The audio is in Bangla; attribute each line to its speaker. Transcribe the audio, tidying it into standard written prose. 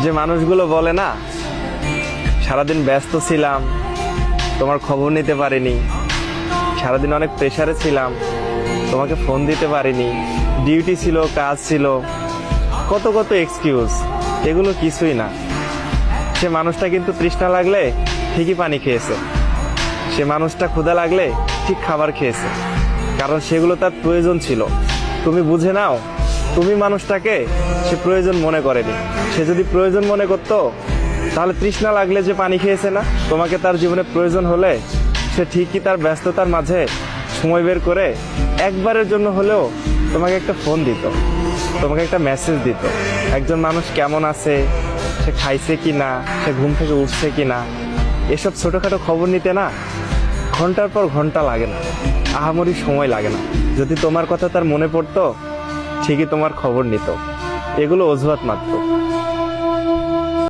Speaker 1: যে মানুষগুলো বলে না, সারাদিন ব্যস্ত ছিলাম, তোমার খবর নিতে পারিনি, সারাদিন অনেক প্রেসারে ছিলাম, তোমাকে ফোন দিতে পারিনি, ডিউটি ছিল, কাজ ছিল, কত কত এক্সকিউজ, এগুলো কিছুই না। সে মানুষটা কিন্তু তৃষ্ণা লাগলে ঠিকই পানি খেয়েছে, সে মানুষটা ক্ষুধা লাগলে ঠিক খাবার খেয়েছে, কারণ সেগুলো তার প্রয়োজন ছিল। তুমি বুঝে নাও, তুমি মানুষটাকে সে প্রয়োজন মনে করেনি। সে যদি প্রয়োজন মনে করতো তাহলে তৃষ্ণা লাগলে যে পানি খেয়েছে না, তোমাকে তার জীবনে প্রয়োজন হলে সে ঠিকই তার ব্যস্ততার মাঝে সময় বের করে একবারের জন্য হলেও তোমাকে একটা ফোন দিত, তোমাকে একটা মেসেজ দিত, একজন মানুষ কেমন আছে, সে খাইছে কি না, সে ঘুম থেকে উঠছে কি না, এসব ছোটোখাটো খবর নিতে না ঘন্টার পর ঘন্টা লাগে না, আহামরি সময় লাগে না। যদি তোমার কথা তার মনে পড়তো ঠিকই তোমার খবর নিত। এগুলো অজুহাত মাত্র।